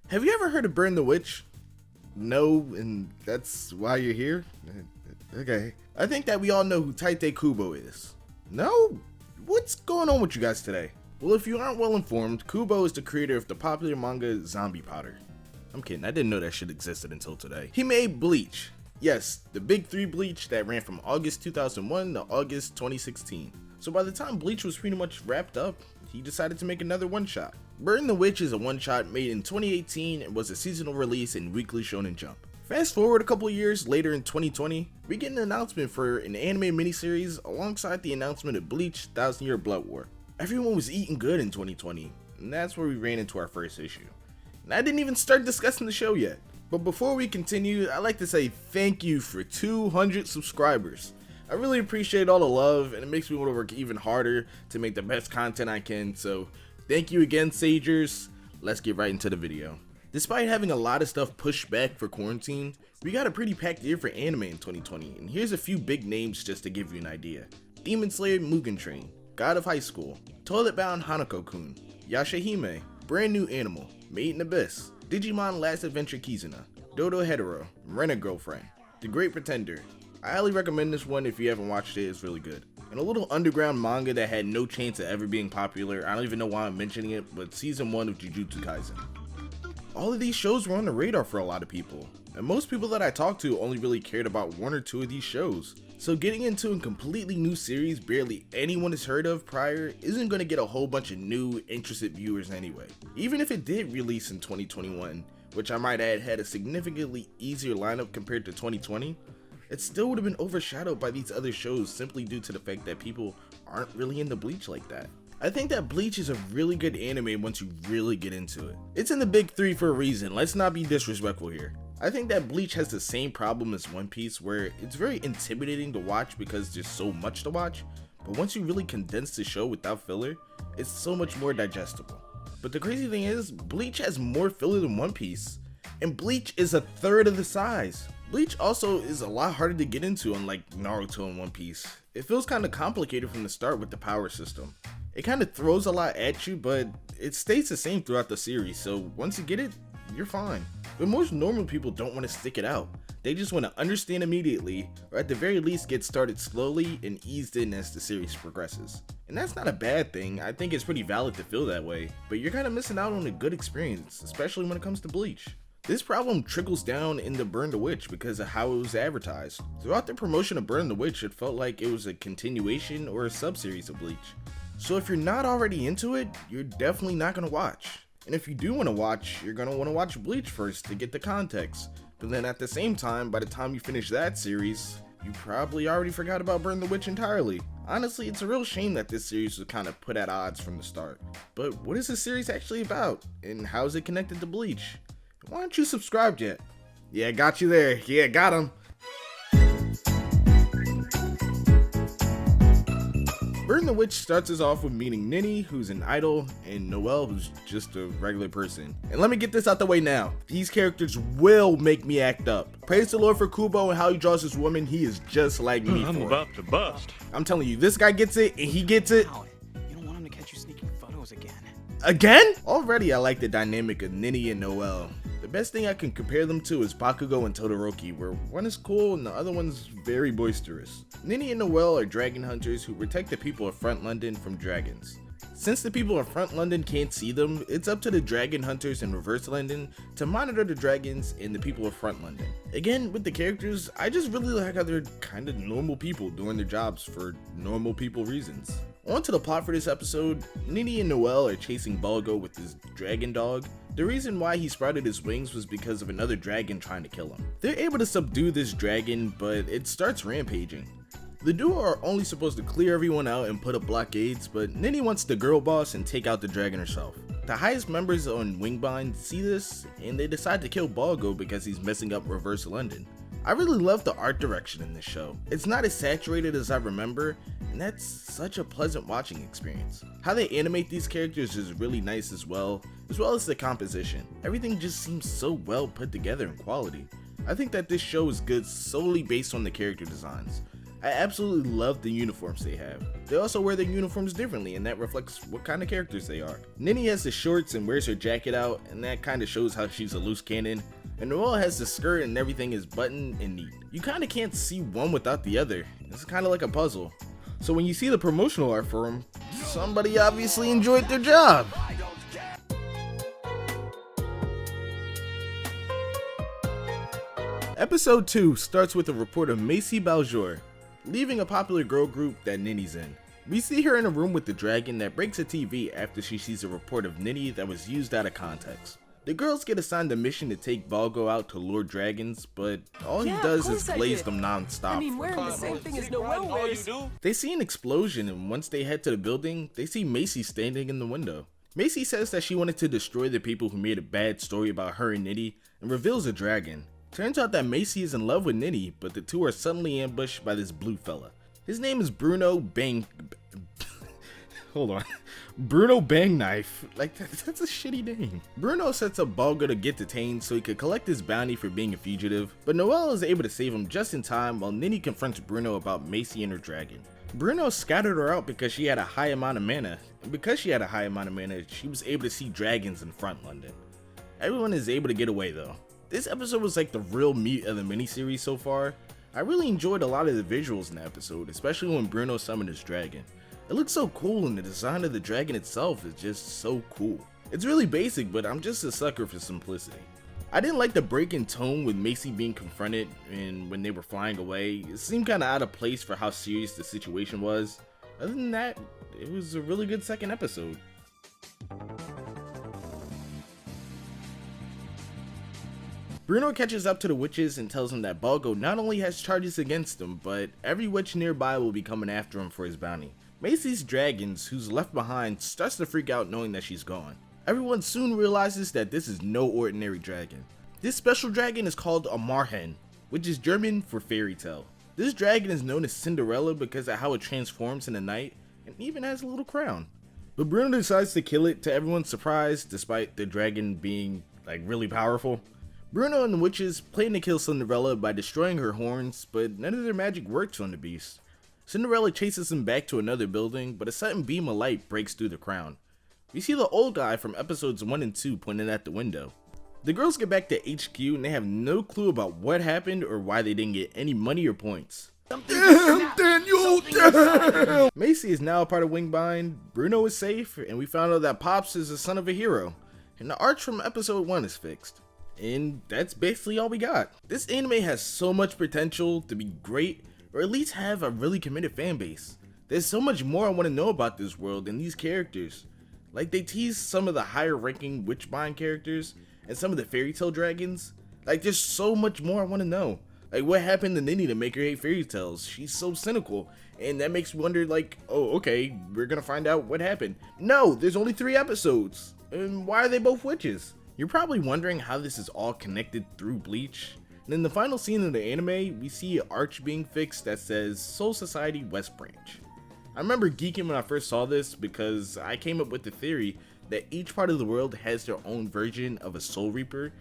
Have you ever heard of Burn the Witch? No, and that's why you're here? Okay. I think that we all know who Tite Kubo is. No? What's going on with you guys today? Well, if you aren't well informed, Kubo is the creator of the popular manga Zombie Powder. I'm kidding, I didn't know that shit existed until today. He made Bleach. Yes, the big 3 Bleach that ran from August 2001 to August 2016. So by the time Bleach was pretty much wrapped up, he decided to make another one-shot. Burn the Witch is a one-shot made in 2018 and was a seasonal release in Weekly Shonen Jump. Fast forward a couple years later in 2020, we get an announcement for an anime miniseries alongside the announcement of Bleach 1000 Year Blood War. Everyone was eating good in 2020, and that's where we ran into our first issue. And I didn't even start discussing the show yet. But before we continue, I'd like to say thank you for 200 subscribers. I really appreciate all the love, and it makes me want to work even harder to make the best content I can, so thank you again, Sagers. Let's get right into the video. Despite having a lot of stuff pushed back for quarantine, we got a pretty packed year for anime in 2020, and here's a few big names just to give you an idea. Demon Slayer Mugen Train, God of High School, Toilet Bound Hanako-kun, Yashahime, Brand New Animal, Made in Abyss, Digimon Last Adventure Kizuna, Dodo Hetero, Rena Girlfriend, The Great Pretender. I highly recommend this one if you haven't watched it, it's really good. And a little underground manga that had no chance of ever being popular, I don't even know why I'm mentioning it, but season 1 of Jujutsu Kaisen. All of these shows were on the radar for a lot of people, and most people that I talked to only really cared about 1 or 2 of these shows. So getting into a completely new series barely anyone has heard of prior isn't going to get a whole bunch of new, interested viewers anyway. Even if it did release in 2021, which I might add had a significantly easier lineup compared to 2020, it still would have been overshadowed by these other shows simply due to the fact that people aren't really into Bleach like that. I think that Bleach is a really good anime once you really get into it. It's in the big 3 for a reason, let's not be disrespectful here. I think that Bleach has the same problem as One Piece where it's very intimidating to watch because there's so much to watch, but once you really condense the show without filler, it's so much more digestible. But the crazy thing is, Bleach has more filler than One Piece, and Bleach is a third of the size. Bleach also is a lot harder to get into unlike Naruto and One Piece. It feels kind of complicated from the start with the power system. It kind of throws a lot at you, but it stays the same throughout the series, so once you get it, you're fine. But most normal people don't want to stick it out. They just want to understand immediately, or at the very least get started slowly and eased in as the series progresses. And that's not a bad thing, I think it's pretty valid to feel that way, but you're kind of missing out on a good experience, especially when it comes to Bleach. This problem trickles down into Burn the Witch because of how it was advertised. Throughout the promotion of Burn the Witch, it felt like it was a continuation or a sub-series of Bleach. So if you're not already into it, you're definitely not going to watch. And if you do want to watch, you're going to want to watch Bleach first to get the context. But then at the same time, by the time you finish that series, you probably already forgot about Burn the Witch entirely. Honestly, it's a real shame that this series was kind of put at odds from the start. But what is this series actually about? And how is it connected to Bleach? Why aren't you subscribed yet? Yeah, got you there. Yeah, got him. Burn the Witch starts us off with meeting Nini, who's an idol, and Noelle, who's just a regular person. And let me get this out the way now. These characters will make me act up. Praise the Lord for Kubo and how he draws this woman. He is just like me. I'm about to bust. I'm telling you, this guy gets it, and he gets it. You don't want him to catch you sneaking photos again. Again? Already I like the dynamic of Nini and Noelle. The best thing I can compare them to is Bakugo and Todoroki, where one is cool and the other one's very boisterous. Nini and Noelle are dragon hunters who protect the people of Front London from dragons. Since the people of Front London can't see them, it's up to the dragon hunters in Reverse London to monitor the dragons and the people of Front London. Again, with the characters, I just really like how they're kind of normal people doing their jobs for normal people reasons. On to the plot for this episode. Nini and Noelle are chasing Bulgo with his dragon dog. The reason why he sprouted his wings was because of another dragon trying to kill him. They're able to subdue this dragon, but it starts rampaging. The duo are only supposed to clear everyone out and put up blockades, but Nini wants the girl boss and take out the dragon herself. The highest members on Wingbind see this, and they decide to kill Bulgo because he's messing up Reverse London. I really love the art direction in this show. It's not as saturated as I remember, and that's such a pleasant watching experience. How they animate these characters is really nice as well as the composition. Everything just seems so well put together in quality. I think that this show is good solely based on the character designs. I absolutely love the uniforms they have. They also wear their uniforms differently, and that reflects what kind of characters they are. Nini has the shorts and wears her jacket out, and that kind of shows how she's a loose cannon. And Noelle has the skirt and everything is buttoned and neat. You kind of can't see one without the other. It's kind of like a puzzle. So when you see the promotional art for them, somebody obviously enjoyed their job. Episode 2 starts with a report of Macy Baljour leaving a popular girl group that Nini's in. We see her in a room with the dragon that breaks a TV after she sees a report of Nini that was used out of context. The girls get assigned a mission to take Valgo out to lure dragons, but all he does is blaze them non-stop. I mean, wearing the same thing as Noelle wears. They see an explosion, and once they head to the building, they see Macy standing in the window. Macy says that she wanted to destroy the people who made a bad story about her and Nini, and reveals a dragon. Turns out that Macy is in love with Nini, but the two are suddenly ambushed by this blue fella. His name is Bruno Bruno Bangknife. Like, that's a shitty name. Bruno sets up Balgo to get detained so he could collect his bounty for being a fugitive, but Noelle is able to save him just in time while Nini confronts Bruno about Macy and her dragon. Bruno scattered her out because she had a high amount of mana, and because she had a high amount of mana, she was able to see dragons in front London. Everyone is able to get away though. This episode was like the real meat of the miniseries so far. I really enjoyed a lot of the visuals in the episode, especially when Bruno summoned his dragon. It looks so cool, and the design of the dragon itself is just so cool. It's really basic, but I'm just a sucker for simplicity. I didn't like the break in tone with Macy being confronted and when they were flying away. It seemed kinda out of place for how serious the situation was. Other than that, it was a really good second episode. Bruno catches up to the witches and tells them that Balgo not only has charges against him, but every witch nearby will be coming after him for his bounty. Macy's dragons, who's left behind, starts to freak out knowing that she's gone. Everyone soon realizes that this is no ordinary dragon. This special dragon is called a Marhen, which is German for fairy tale. This dragon is known as Cinderella because of how it transforms in the night and even has a little crown. But Bruno decides to kill it to everyone's surprise despite the dragon being like really powerful. Bruno and the witches plan to kill Cinderella by destroying her horns, but none of their magic works on the beast. Cinderella chases them back to another building, but a sudden beam of light breaks through the crown. We see the old guy from episodes 1 and 2 pointing at the window. The girls get back to HQ and they have no clue about what happened or why they didn't get any money or points. Damn, Daniel, damn! Macy is now a part of Wingbind, Bruno is safe, and we found out that Pops is the son of a hero, and the arch from episode 1 is fixed. And that's basically all we got. This anime has so much potential to be great, or at least have a really committed fan base. There's so much more I want to know about this world and these characters. Like, they tease some of the higher ranking Witchbind characters and some of the fairy tale dragons. Like, there's so much more I want to know. Like, what happened to Nini to make her hate fairy tales? She's so cynical, and that makes me wonder, like, oh, okay, we're gonna find out what happened. No, there's only 3 episodes, and why are they both witches? You're probably wondering how this is all connected through Bleach. And in the final scene of the anime, we see an arch being fixed that says Soul Society West Branch. I remember geeking when I first saw this because I came up with the theory that each part of the world has their own version of a Soul Reaper.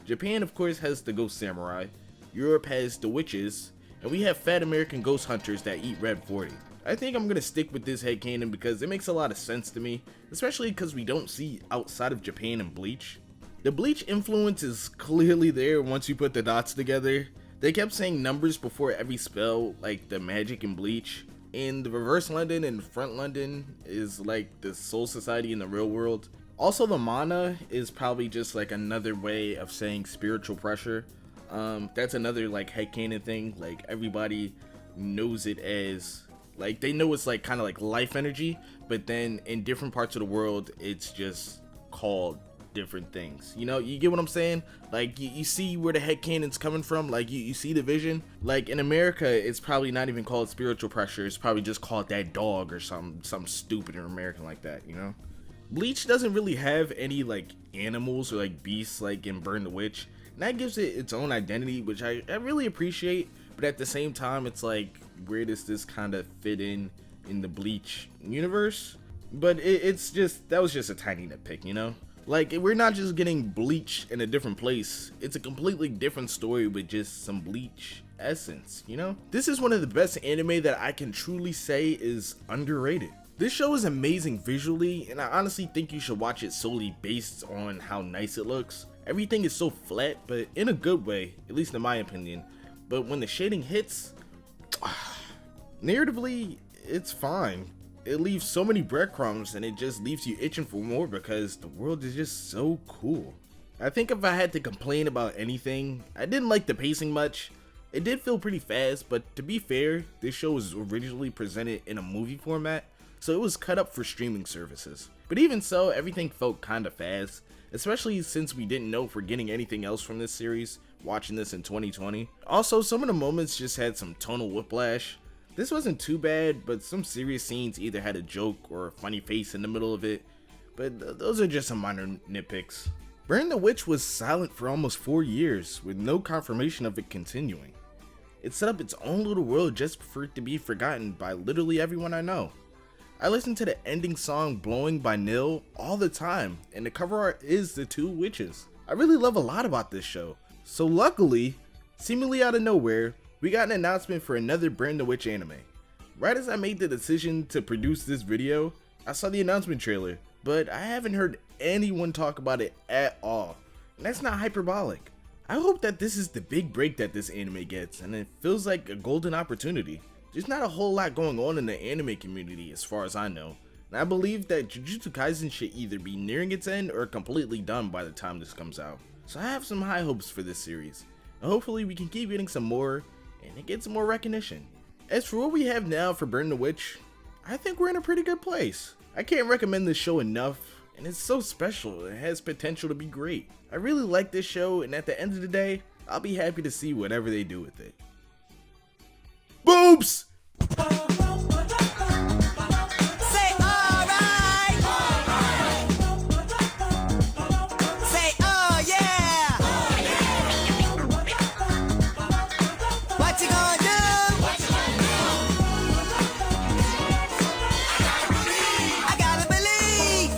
Japan, of course, has the Ghost Samurai, Europe has the Witches, and we have fat American ghost hunters that eat Red 40. I think I'm gonna stick with this headcanon because it makes a lot of sense to me, especially because we don't see outside of Japan and Bleach. The Bleach influence is clearly there once you put the dots together. They kept saying numbers before every spell, like the magic in Bleach. And the reverse London and front London is like the Soul Society in the real world. Also, the mana is probably just like another way of saying spiritual pressure. That's another like headcanon thing. Like, everybody knows it as, like, they know it's like kind of like life energy, but then in different parts of the world, it's just called different things. You know, you get what I'm saying? Like, you see where the headcanon's coming from. Like, you see the vision. Like, in America, it's probably not even called spiritual pressure. It's probably just called that dog or something stupid in American like that, you know? Bleach doesn't really have any like animals or like beasts like in Burn the Witch, and that gives it its own identity, which I really appreciate. But at the same time, it's like, where does this kind of fit in the Bleach universe? But it's just, that was just a tiny nitpick, you know? Like, we're not just getting Bleach in a different place. It's a completely different story with just some Bleach essence, you know? This is one of the best anime that I can truly say is underrated. This show is amazing visually, and I honestly think you should watch it solely based on how nice it looks. Everything is so flat, but in a good way, at least in my opinion. But when the shading hits, narratively, it's fine. It leaves so many breadcrumbs and it just leaves you itching for more because the world is just so cool. I think if I had to complain about anything, I didn't like the pacing much. It did feel pretty fast, but to be fair, this show was originally presented in a movie format, so it was cut up for streaming services. But even so, everything felt kinda fast, especially since we didn't know if we're getting anything else from this series, watching this in 2020. Also, some of the moments just had some tonal whiplash. This wasn't too bad, but some serious scenes either had a joke or a funny face in the middle of it, but those are just some minor nitpicks. Burn the Witch was silent for almost 4 years, with no confirmation of it continuing. It set up its own little world just for it to be forgotten by literally everyone I know. I listen to the ending song Blowing by Nil all the time, and the cover art is the two witches. I really love a lot about this show. So luckily, seemingly out of nowhere, we got an announcement for another Burn the Witch anime. Right as I made the decision to produce this video, I saw the announcement trailer, but I haven't heard anyone talk about it at all. And that's not hyperbolic. I hope that this is the big break that this anime gets, and it feels like a golden opportunity. There's not a whole lot going on in the anime community as far as I know, and I believe that Jujutsu Kaisen should either be nearing its end or completely done by the time this comes out. So I have some high hopes for this series, and hopefully we can keep getting some more, and it gets some more recognition. As for what we have now for Burn the Witch, I think we're in a pretty good place. I can't recommend this show enough, and it's so special, it has potential to be great. I really like this show, and at the end of the day, I'll be happy to see whatever they do with it. Boobs!